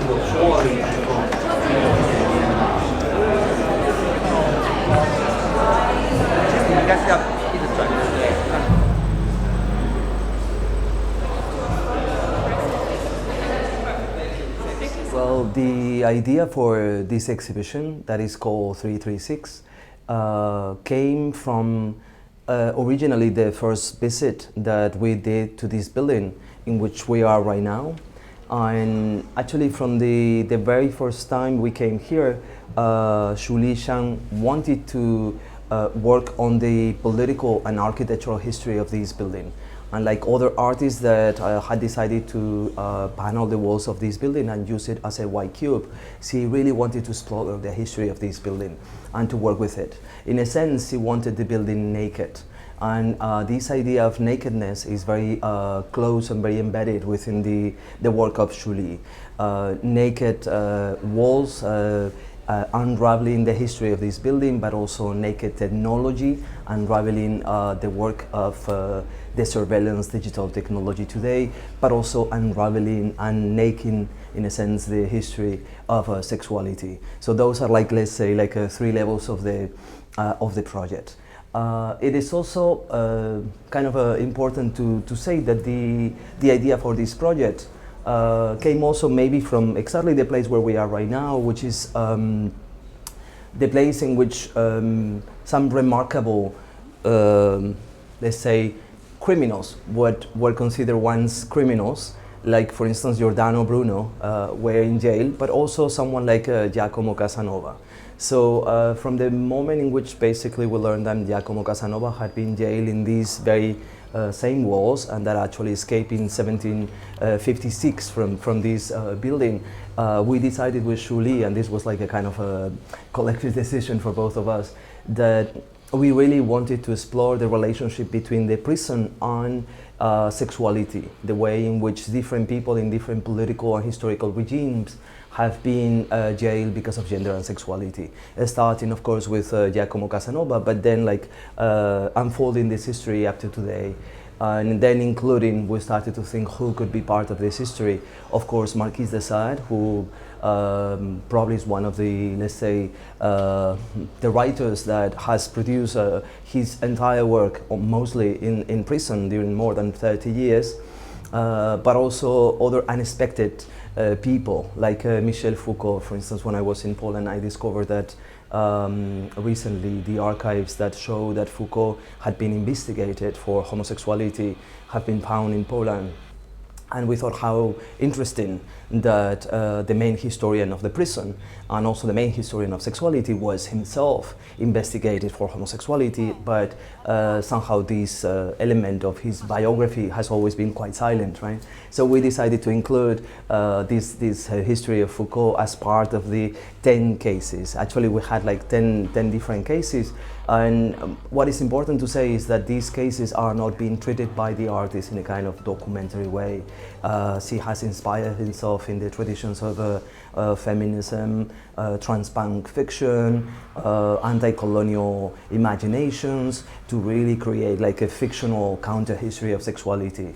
Well, the idea for this exhibition that is called 336 came from originally the first visit that we did to this building in which we are right now. And actually from the very first time we came here, Shu Lea Cheang wanted to work on the political and architectural history of this building. And like other artists that had decided to panel the walls of this building and use it as a white cube, she really wanted to explore the history of this building and to work with it. In a sense, she wanted the building naked. And this idea of nakedness is very close and very embedded within the work of Shu Lea. Naked walls, unraveling the history of this building, but also naked technology, unraveling the work of the surveillance digital technology today, but also unraveling and naked, in a sense, the history of sexuality. So those are like, let's say, like 3 levels of the project. It is also kind of important to say that the idea for this project came also maybe from exactly the place where we are right now, which is the place in which some remarkable, let's say, criminals, what were considered once criminals, like for instance Giordano Bruno, were in jail, but also someone like Giacomo Casanova. So from the moment in which basically we learned that Giacomo Casanova had been jailed in these very same walls, and that actually escaped in 1756 from this building, we decided with Shu Lea, and this was like a kind of a collective decision for both of us, that we really wanted to explore the relationship between the prison and sexuality, the way in which different people in different political and historical regimes have been jailed because of gender and sexuality. Starting, of course, with Giacomo Casanova, but then like unfolding this history up to today. And then including, we started to think who could be part of this history. Of course, Marquis de Sade, who probably is one of the, let's say, the writers that has produced his entire work, mostly in prison during more than 30 years, but also other unexpected people, like Michel Foucault, for instance. When I was in Poland, I discovered that recently the archives that show that Foucault had been investigated for homosexuality have been found in Poland. And we thought how interesting that the main historian of the prison and also the main historian of sexuality was himself investigated for homosexuality, but somehow this element of his biography has always been quite silent, right? So we decided to include this history of Foucault as part of the 10 cases. Actually, we had like 10 different cases. And what is important to say is that these cases are not being treated by the artist in a kind of documentary way. She has inspired himself in the traditions of feminism, transpunk fiction, anti-colonial imaginations, to really create like a fictional counter-history of sexuality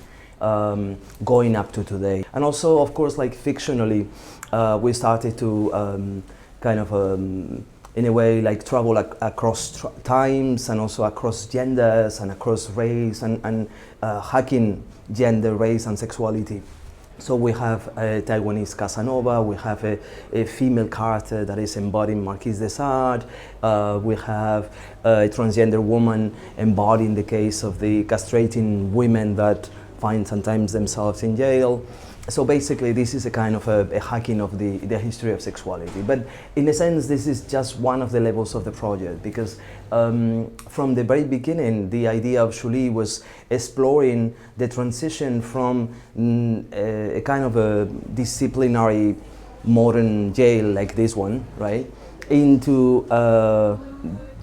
going up to today. And also, of course, like fictionally, we started to kind of in a way, like travel across times and also across genders and across race and hacking gender, race and sexuality. So we have a Taiwanese Casanova, we have a female character that is embodying Marquis de Sade, we have a transgender woman embodying the case of the castrating women that find sometimes themselves in jail. So basically this is a kind of a hacking of the history of sexuality. But in a sense, this is just one of the levels of the project, because from the very beginning, the idea of Shu Lea was exploring the transition from a kind of a disciplinary modern jail like this one, right, into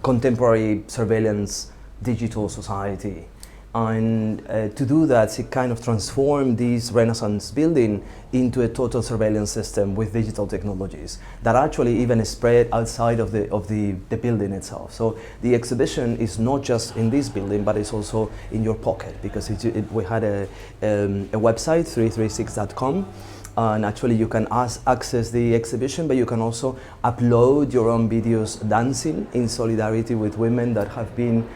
contemporary surveillance digital society. And to do that, it kind of transformed this Renaissance building into a total surveillance system with digital technologies that actually even spread outside of the building itself. So the exhibition is not just in this building, but it's also in your pocket, because we had a website, 336.com, and actually you can access the exhibition, but you can also upload your own videos dancing in solidarity with women that have been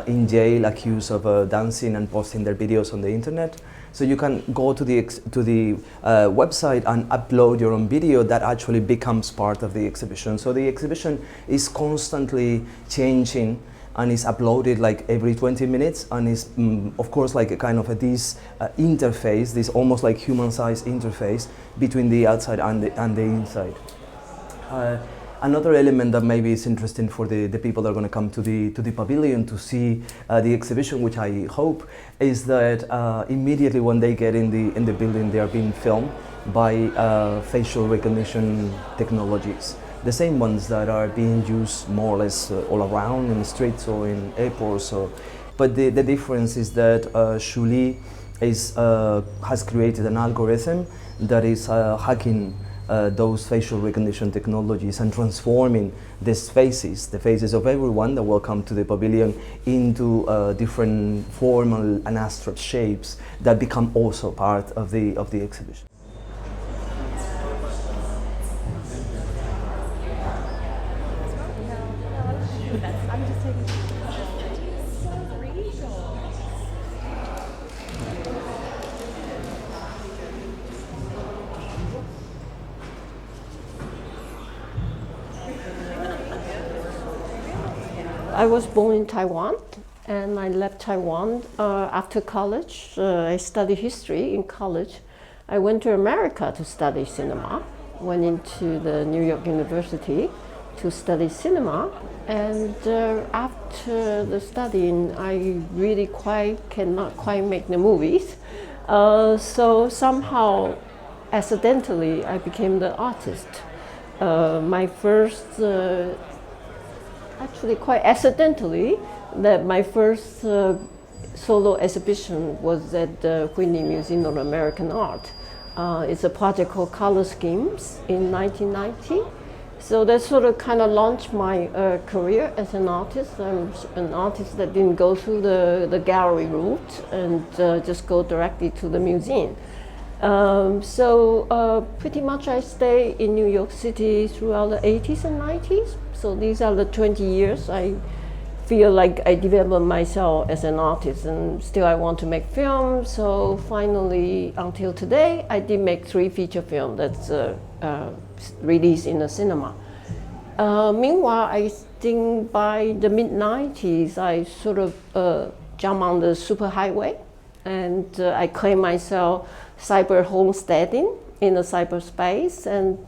in jail accused of dancing and posting their videos on the internet. So you can go to the website and upload your own video that actually becomes part of the exhibition. So the exhibition is constantly changing and is uploaded like every 20 minutes, and is of course like a kind of this interface, this almost like human-sized interface between the outside and the inside. Another element that maybe is interesting for the people that are going to come to the pavilion to see the exhibition, which I hope, is that immediately when they get in the building, they are being filmed by facial recognition technologies, the same ones that are being used more or less all around in the streets or in airports. But the difference is that Shu Lea has created an algorithm that is hacking those facial recognition technologies and transforming these faces, the faces of everyone that will come to the pavilion, into different formal and abstract shapes that become also part of the exhibition. I was born in Taiwan, and I left Taiwan after college. I studied history in college. I went to America to study cinema, went into the New York University to study cinema, and after the studying, I really cannot quite make the movies. So somehow, accidentally, I became the artist. My first actually quite accidentally, that my first solo exhibition was at the Whitney Museum of American Art. It's a project called Color Schemes in 1990. So that sort of kind of launched my career as an artist. I'm an artist that didn't go through the gallery route and just go directly to the museum. So pretty much I stayed in New York City throughout the 80s and 90s. So these are the 20 years I feel like I developed myself as an artist, and still I want to make films. So finally, until today, I did make 3 feature films that's released in the cinema. Meanwhile, I think by the mid-90s, I sort of jumped on the superhighway, and I claimed myself cyber homesteading in the cyberspace. And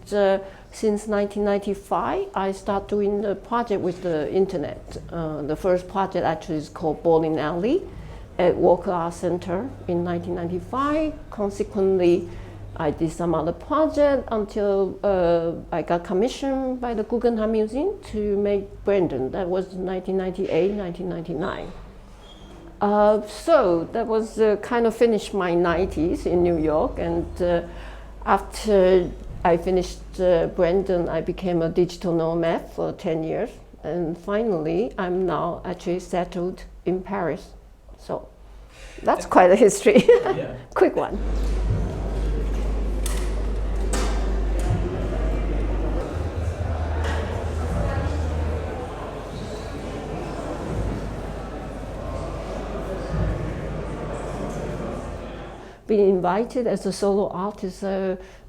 since 1995, I started doing the project with the internet. The first project actually is called Bowling Alley at Walker Art Center in 1995. Consequently, I did some other project until I got commissioned by the Guggenheim Museum to make Brandon. That was 1998, 1999. So that was kind of finished my 90s in New York, and after I finished Brandon, I became a digital nomad for 10 years, and finally I'm now actually settled in Paris. So that's quite a history. Yeah. Quick one. Being invited as a solo artist,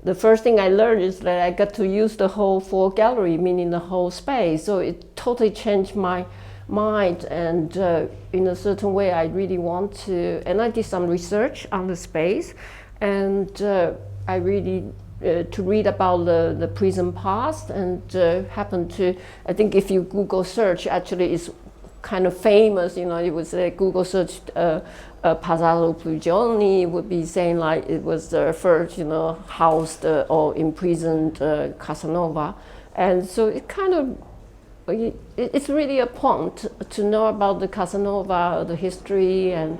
the first thing I learned is that I got to use the whole 4 gallery, meaning the whole space. So it totally changed my mind, and in a certain way I really want to, and I did some research on the space, and I really to read about the prison past, and happened to, I think if you Google search, actually it's kind of famous, you know, it was Google search Palazzo Prigioni would be saying like it was the first, you know, housed or imprisoned Casanova. And so it kind of, it's really a point to know about the Casanova, the history, and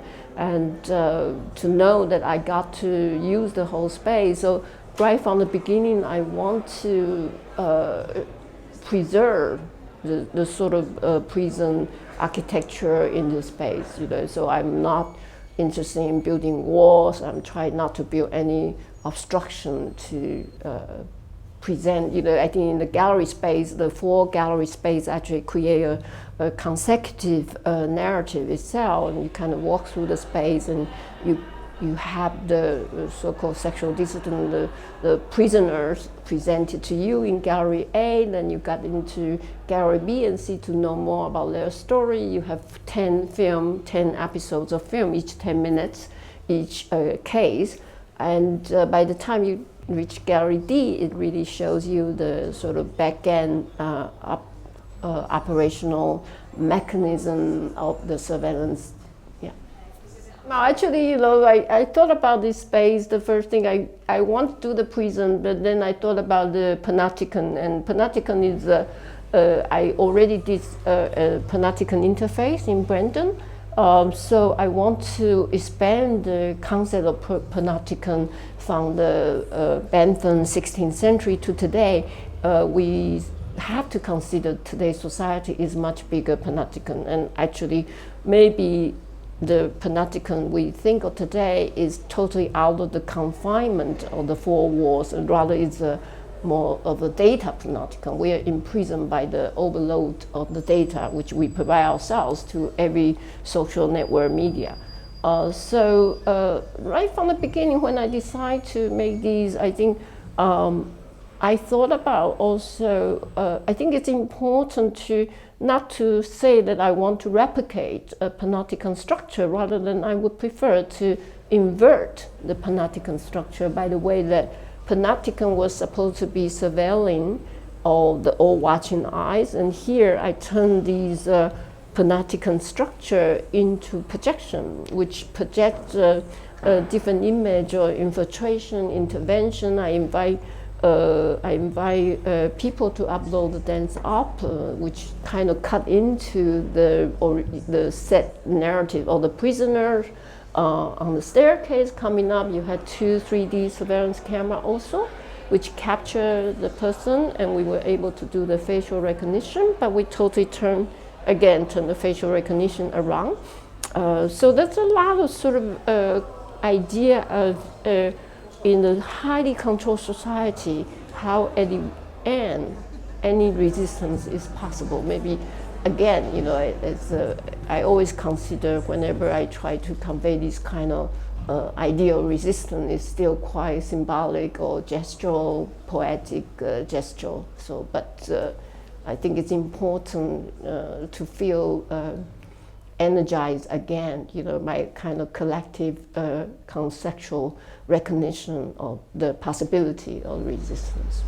to know that I got to use the whole space. So right from the beginning, I want to preserve the sort of prison architecture in the space, you know. So I'm not interested in building walls. I'm trying not to build any obstruction to present, I think in the gallery space, the 4 gallery space actually create a consecutive narrative itself, and you kind of walk through the space and you have the so-called sexual dissident, the prisoners presented to you in gallery A, then you got into gallery B and C to know more about their story. You have 10 episodes of film, each 10 minutes, each case. And by the time you reach gallery D, it really shows you the sort of back-end operational mechanism of the surveillance. No, actually, I thought about this space. The first thing I want to do the prison, but then I thought about the panopticon, and panopticon is I already did a panopticon interface in Brandon, so I want to expand the concept of panopticon from the Bentham 16th century to today. We have to consider today's society is much bigger panopticon, and actually maybe the panopticon we think of today is totally out of the confinement of the 4 walls, and rather it's more of a data panopticon. We are imprisoned by the overload of the data which we provide ourselves to every social network media. So right from the beginning when I decided to make these, I think I thought about also, I think it's important to not to say that I want to replicate a panopticon structure, rather than I would prefer to invert the panopticon structure by the way that panopticon was supposed to be surveilling all watching eyes, and here I turn these panopticon structure into projection, which projects a different image or infiltration, intervention. I invite people to upload the dance up, which kind of cut into the set narrative of the prisoner on the staircase coming up. You had 2 3D surveillance camera also, which capture the person, and we were able to do the facial recognition, but we totally turn the facial recognition around. So that's a lot of sort of idea of in a highly controlled society, how at the end any resistance is possible. Maybe again, I always consider whenever I try to convey this kind of idea of resistance, is still quite symbolic or gestural, poetic gesture. So, but I think it's important to feel energized again, my kind of collective conceptual recognition of the possibility of resistance.